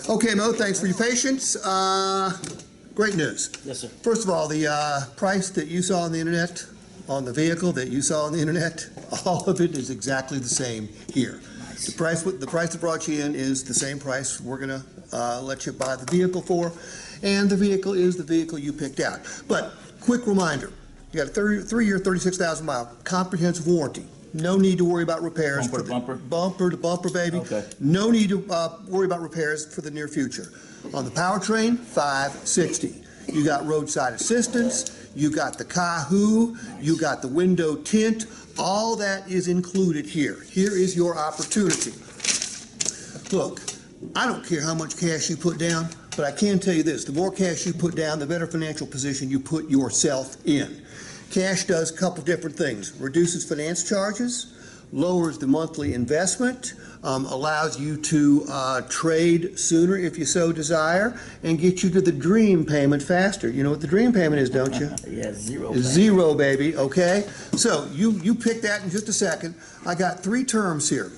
Okay, Mo, thanks for your patience. Great news. Yes, sir. First of all, the price that you saw on the internet, on the vehicle that you saw on the internet, all of it is exactly the same here. Nice. The price that brought you in is the same price we're going to let you buy the vehicle for, and the vehicle is the vehicle you picked out. But quick reminder, you got a 3-year, 36,000-mile comprehensive warranty. No need to worry about repairs. Bumper to bumper? Bumper to bumper, baby. Okay. No need to worry about repairs for the near future. On the powertrain, $560. You got roadside assistance, you got the Kahoo, you got the window tint. All that is included here. Here is your opportunity. Look, I don't care how much cash you put down, but I can tell you this, the more cash you put down, the better financial position you put yourself in. Cash does a couple different things. Reduces finance charges, lowers the monthly investment, allows you to trade sooner if you so desire, and get you to the dream payment faster. You know what the dream payment is, don't you? Yeah, zero. Zero, baby, okay? So you pick that in just a second. I got 3 terms here.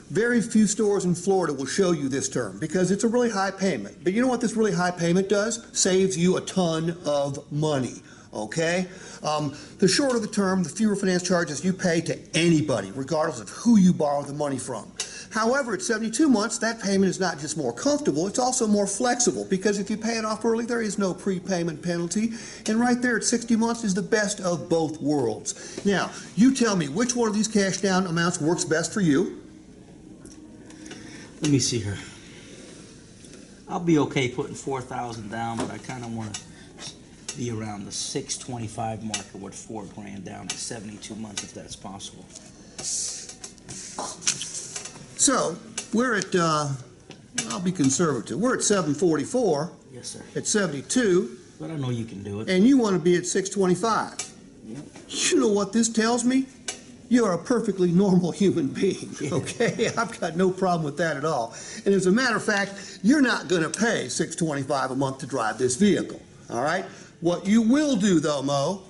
Very few stores in Florida will show you this term because it's a really high payment. But you know what this really high payment does? Saves you a ton of money. Okay? The shorter the term, the fewer finance charges you pay to anybody, regardless of who you borrow the money from. However, at 72 months, that payment is not just more comfortable, it's also more flexible, because if you pay it off early, there is no prepayment penalty. And right there at 60 months is the best of both worlds. Now, you tell me which one of these cash down amounts works best for you. Let me see here. I'll be okay putting 4,000 down, but I kind of want to be around the 625 marker with 4 grand down to 72 months, if that's possible. So we're at, I'll be conservative. We're at 744. Yes, sir. At 72. But I know you can do it. And you want to be at 625. Yep. You know what this tells me? You're a perfectly normal human being, okay? I've got no problem with that at all. And as a matter of fact, you're not going to pay $625 a month to drive this vehicle, all right? What you will do, though, Mo,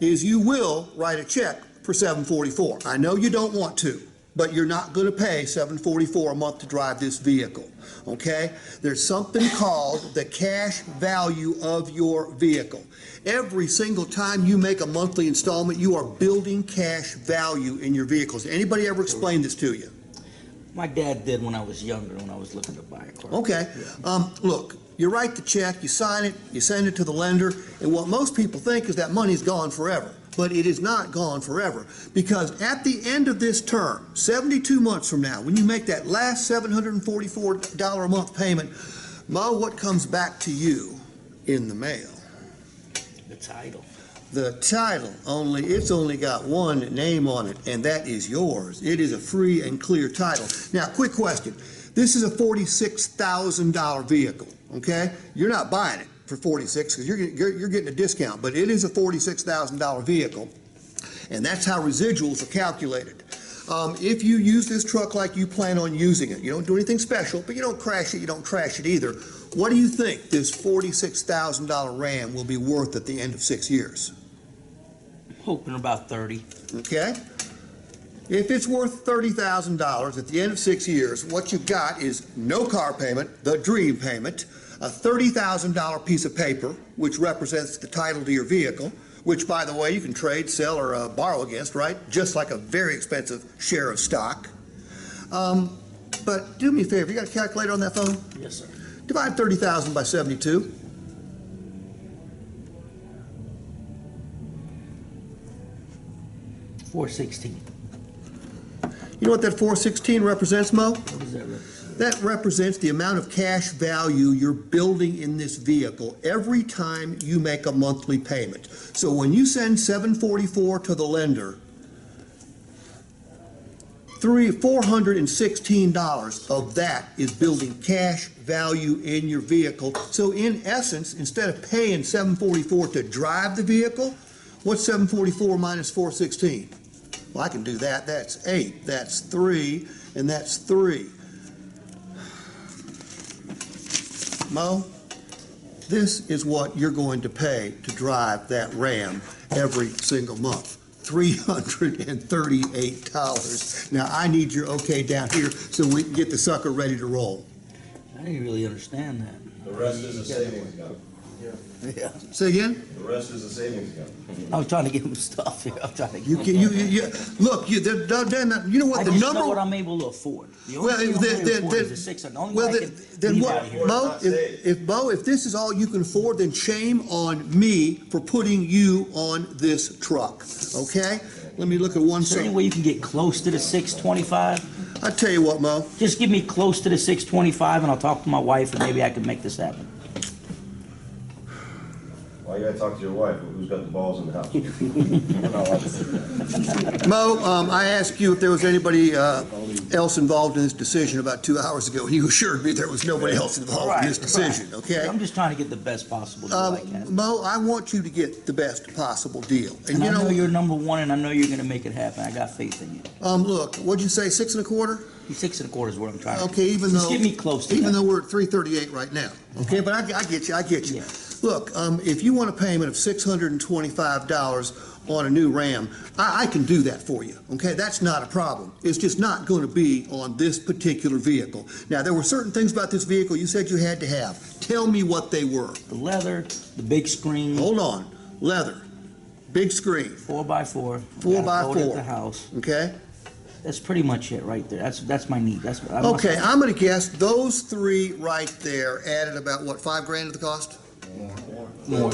is you will write a check for $744. I know you don't want to, but you're not going to pay $744 a month to drive this vehicle, okay? There's something called the cash value of your vehicle. Every single time you make a monthly installment, you are building cash value in your vehicles. Did anybody ever explain this to you? My dad did when I was younger, when I was looking to buy a car. Okay. Yeah. Look, you write the check, you sign it, you send it to the lender, and what most people think is that money's gone forever. But it is not gone forever, because at the end of this term, 72 months from now, when you make that last $744 a month payment, Mo, what comes back to you in the mail? The title. The title, it's only got one name on it, and that is yours. It is a free and clear title. Now, quick question. This is a $46,000 vehicle, okay? You're not buying it for $46,000 because you're getting a discount, but it is a $46,000 vehicle, and that's how residuals are calculated. If you use this truck like you plan on using it, you don't do anything special, but you don't crash it, you don't trash it either. What do you think this $46,000 Ram will be worth at the end of 6 years? I'm hoping about 30. Okay. If it's worth $30,000 at the end of 6 years, what you've got is no car payment, the dream payment, a $30,000 piece of paper, which represents the title to your vehicle, which, by the way, you can trade, sell, or borrow against, right? Just like a very expensive share of stock. But do me a favor, you got a calculator on that phone? Yes, sir. Divide 30,000 by 72. $416. You know what that 416 represents, Mo? What does that represent? That represents the amount of cash value you're building in this vehicle every time you make a monthly payment. So when you send $744 to the lender, $416 of that is building cash value in your vehicle. So in essence, instead of paying $744 to drive the vehicle, what's $744 minus $416? Well, I can do that. That's 8, that's 3, and that's 3. Mo, this is what you're going to pay to drive that Ram every single month. $338. Now, I need your okay down here so we can get the sucker ready to roll. I didn't really understand that. The rest is a savings account. Yeah. Say again? The rest is a savings account. I was trying to give him stuff here. I'm trying to give You him can, look, you know what, I the just number. know what I'm able to afford. The only Well, thing I'm then, able to then, afford is then, the 600. The only well, way I then, can then leave what, out of here. Mo, Mo, if this is all you can afford, then shame on me for putting you on this truck, okay? Let me look at one Is there any second. way you can get close to the 625? I tell you what, Mo, Just give me close to the 625 and I'll talk to my wife and maybe I can make this happen. Why you gotta talk to your wife? Who's got the balls in the house? Mo, I asked you if there was anybody else involved in this decision about 2 hours ago, and you assured me there was nobody else involved in this decision, okay? I'm just trying to get the best possible deal I can. Mo, I want you to get the best possible deal. And I know you're number one and I know you're gonna make it happen. I got faith in you. Look, what'd you say, 6 1/4? 6 1/4 is what I'm trying to Okay, even Just though. give me close to Even that. though we're at 338 right now, okay, but I get you, I get you. Yeah. Look, if you want a payment of $625 on a new Ram, I can do that for you, okay? That's not a problem. It's just not going to be on this particular vehicle. Now, there were certain things about this vehicle you said you had to have. Tell me what they were. The leather, the big screen, Hold on. Leather, big screen, 4x4. 4x4. At the house. okay? That's pretty much it right there. That's my need. That's what I Okay, I'm going to guess those three right there added about, what, $5,000 to the cost? More.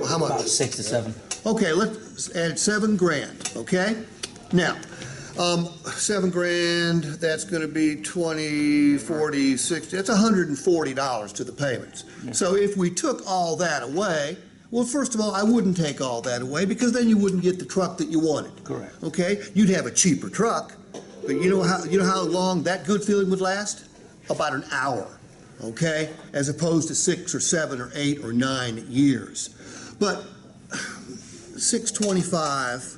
How much? About 6 to 7. Okay, let's add $7,000, okay? Now, $7,000, that's gonna be 20, 40, 60, that's $140 to the payments. Yeah. So if we took all that away, well, first of all, I wouldn't take all that away because then you wouldn't get the truck that you wanted. Correct. Okay? You'd have a cheaper truck, but you know how long that good feeling would last? About an hour. Okay, as opposed to 6 or 7 or 8 or 9 years. But 625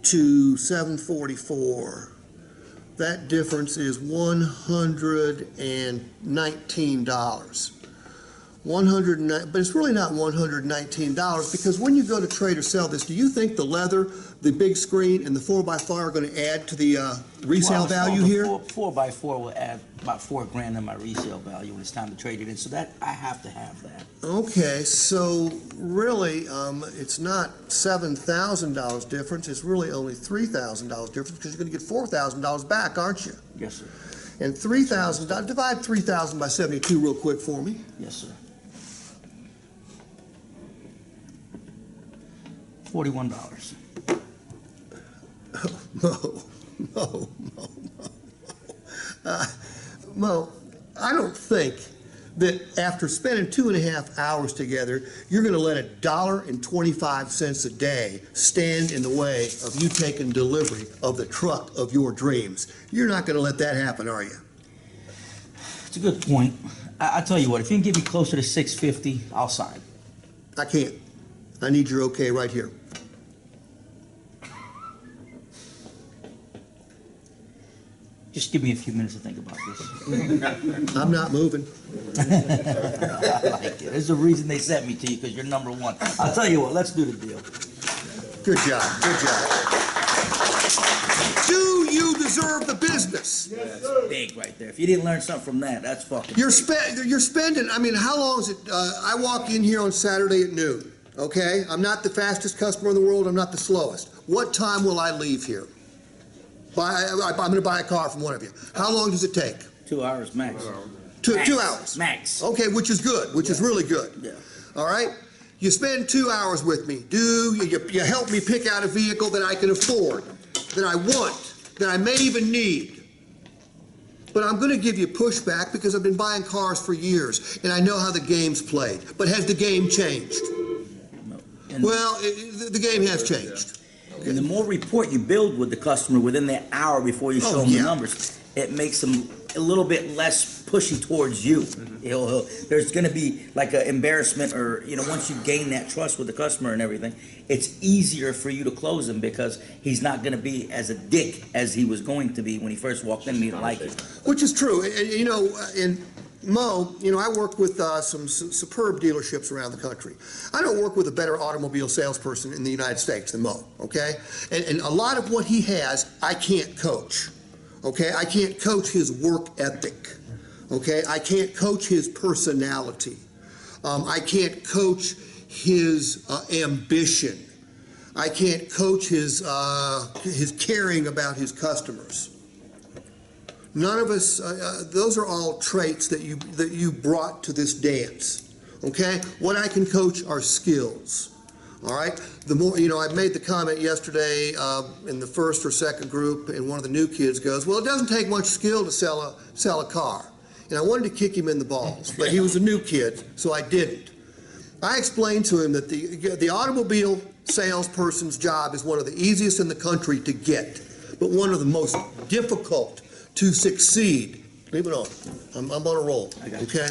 to 744, that difference is $119. But it's really not $119 because when you go to trade or sell this, do you think the leather, the big screen, and the 4x4 are going to add to the resale value here? 4x4 will add about $4,000 in my resale value when it's time to trade it in. So that I have to have that. Okay, so really, it's not $7,000 difference. It's really only $3,000 difference because you're going to get $4,000 back, aren't you? Yes, sir. And $3,000, divide 3,000 by 72 real quick for me. Yes, sir. $41. Mo, I don't think that after spending 2.5 hours together, you're going to let $1.25 a day stand in the way of you taking delivery of the truck of your dreams. You're not going to let that happen, are you? It's a good point. I tell you what, if you can get me closer to 650, I'll sign. I can't. I need your okay right here. Just give me a few minutes to think about this. I'm not moving. I like it. There's a reason they sent me to you, because you're number one. I'll tell you what, let's do the deal. Good job. Good job. Do you deserve the business? That's big right there. If you didn't learn something from that, that's fucking. You're spending, I mean, how long is it? I walk in here on Saturday at noon, okay? I'm not the fastest customer in the world. I'm not the slowest. What time will I leave here? I'm going to buy a car from one of you. How long does it take? 2 hours max. Two Max. hours. Max. Okay, which is good, which is really good. Yeah. All right? You spend 2 hours with me. You help me pick out a vehicle that I can afford, that I want, that I may even need. But I'm going to give you pushback because I've been buying cars for years, and I know how the game's played. But has the game changed? No. And, Well, the game has changed. and the more rapport you build with the customer within that hour before you show them yeah. the numbers, it makes them a little bit less pushy towards you. There's going to be like an embarrassment, or once you gain that trust with the customer and everything, it's easier for you to close him because he's not going to be as a dick as he was going to be when he first walked in and he didn't like it. Which is true. And Mo, I work with some superb dealerships around the country. I don't work with a better automobile salesperson in the United States than Mo, okay? And a lot of what he has, I can't coach, okay? I can't coach his work ethic, Okay, I can't coach his personality. I can't coach his ambition. I can't coach his caring about his customers. None of us. Those are all traits that you brought to this dance. Okay, what I can coach are skills. All right. The more, I made the comment yesterday in the first or second group, and one of the new kids goes, "Well, it doesn't take much skill to sell a car." And I wanted to kick him in the balls, but he was a new kid, so I didn't. I explained to him that the automobile salesperson's job is one of the easiest in the country to get, but one of the most difficult to succeed. Leave it on. I'm on a roll. Okay.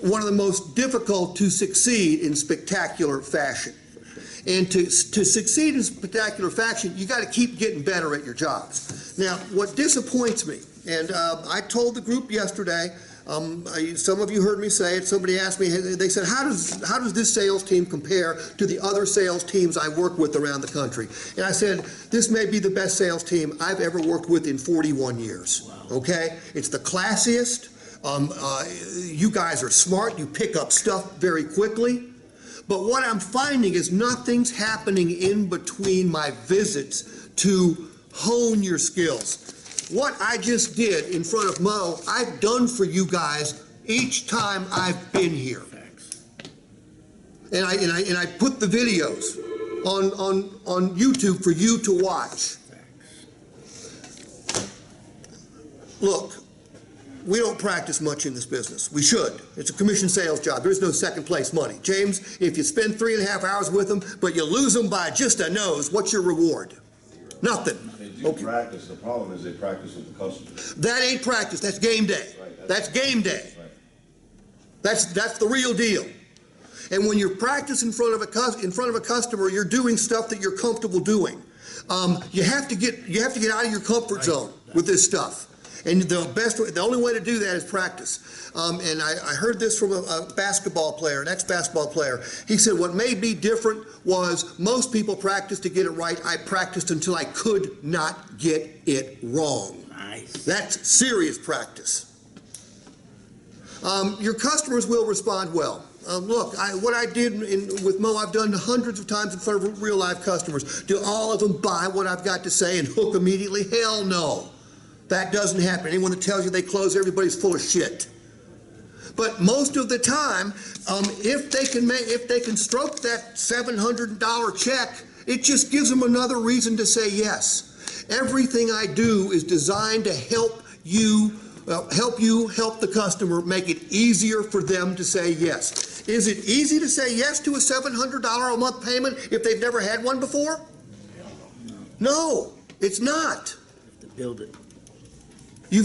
One of the most difficult to succeed in spectacular fashion. And to succeed in spectacular fashion, you got to keep getting better at your jobs. Now, what disappoints me, and I told the group yesterday, some of you heard me say it, somebody asked me, they said, how does this sales team compare to the other sales teams I work with around the country? And I said, this may be the best sales team I've ever worked with in 41 years. Wow. Okay? It's the classiest. You guys are smart. You pick up stuff very quickly. But what I'm finding is nothing's happening in between my visits to hone your skills. What I just did in front of Mo, I've done for you guys each time I've been here. And I put the videos on YouTube for you to watch. Look, we don't practice much in this business. We should. It's a commission sales job. There's no second place money. James, if you spend 3.5 hours with them, but you lose them by just a nose, what's your reward? Nothing. They do practice. The problem is they practice with the customer. That ain't practice. That's game day. Right. That's game day. Right. That's the real deal. And when you're practicing in front of a customer, you're doing stuff that you're comfortable doing. You have to get out of your comfort zone with this stuff. And the only way to do that is practice. And I heard this from a basketball player, an ex-basketball player. He said, what made me different was most people practice to get it right. I practiced until I could not get it wrong. Nice. That's serious practice. Your customers will respond well. Look, what I did with Mo, I've done hundreds of times in front of real live customers. Do all of them buy what I've got to say and hook immediately? Hell no. That doesn't happen. Anyone that tells you they close, everybody's full of shit. But most of the time, if they can stroke that $700 check, it just gives them another reason to say yes. Everything I do is designed to help the customer, make it easier for them to say yes. Is it easy to say yes to a $700 a month payment if they've never had one before? No, it's not. You have to build it. You've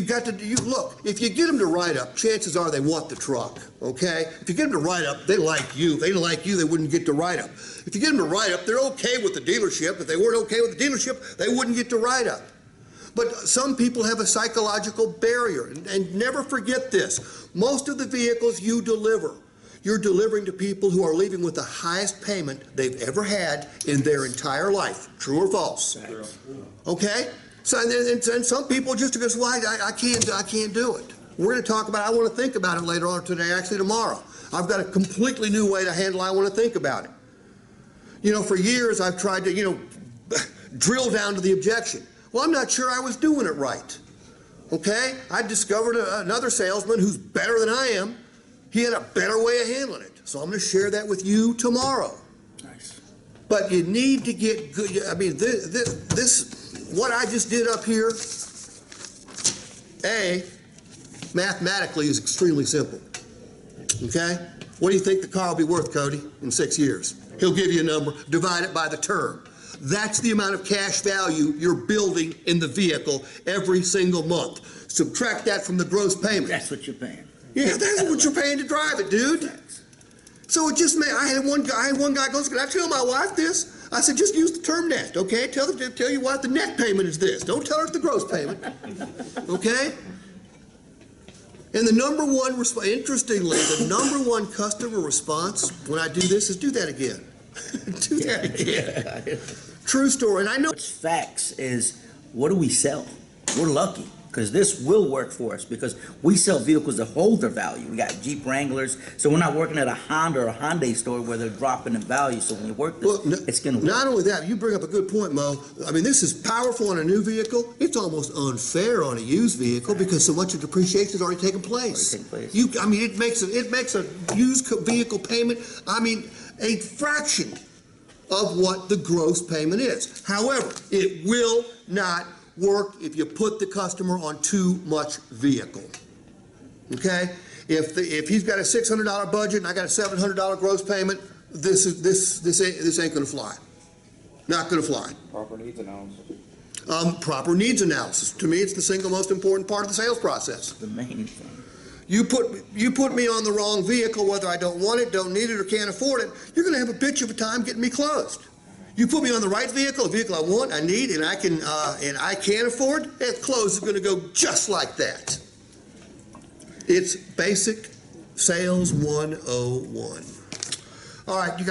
got to look. If you get them to write up, chances are they want the truck. Okay. If you get them to write up, they like you. If they didn't like you, they wouldn't get to write up. If you get them to write up, they're okay with the dealership. If they weren't okay with the dealership, they wouldn't get to write up. But some people have a psychological barrier, and never forget this. Most of the vehicles you deliver, you're delivering to people who are leaving with the highest payment they've ever had in their entire life. True or false? Okay. So and some people just go, well, I can't do it. We're going to talk about. I want to think about it later on today. Actually, tomorrow. I've got a completely new way to handle. I want to think about it. For years I've tried to drill down to the objection. Well, I'm not sure I was doing it right. Okay, I discovered another salesman who's better than I am. He had a better way of handling it. So I'm going to share that with you tomorrow. Nice. But you need to get good. I mean, this what I just did up here, mathematically is extremely simple. Okay? What do you think the car will be worth, Cody, in 6 years? He'll give you a number, divide it by the term. That's the amount of cash value you're building in the vehicle every single month. Subtract that from the gross payment. That's what you're paying. Yeah, that's what you're paying to drive it, dude. So it just made, I had one guy goes, can I tell my wife this? I said, just use the term net, okay? Tell your wife the net payment is this. Don't tell her it's the gross payment, okay? And the number one, interestingly, the number one customer response when I do this is do that again. Do that again. Yeah. True story, and I know. What's facts is, what do we sell? We're lucky. Because this will work for us, because we sell vehicles that hold their value. We got Jeep Wranglers, so we're not working at a Honda or a Hyundai store where they're dropping in value. So when you work this, it's going to work. Not only that, you bring up a good point, Mo. I mean, this is powerful on a new vehicle. It's almost unfair on a used vehicle because so much of depreciation has already taken place. I mean, it makes a used vehicle payment, I mean, a fraction of what the gross payment is. However, it will not work if you put the customer on too much vehicle. Okay? If he's got a $600 budget and I got a $700 gross payment, this ain't gonna fly. Not gonna fly. Proper needs analysis. Proper needs analysis. To me, it's the single most important part of the sales process. The main thing. You put me on the wrong vehicle, whether I don't want it, don't need it, or can't afford it, you're gonna have a bitch of a time getting me closed. You put me on the right vehicle, a vehicle I want, I need, and I can afford, that close is going to go just like that. It's basic sales 101. All right, you guys.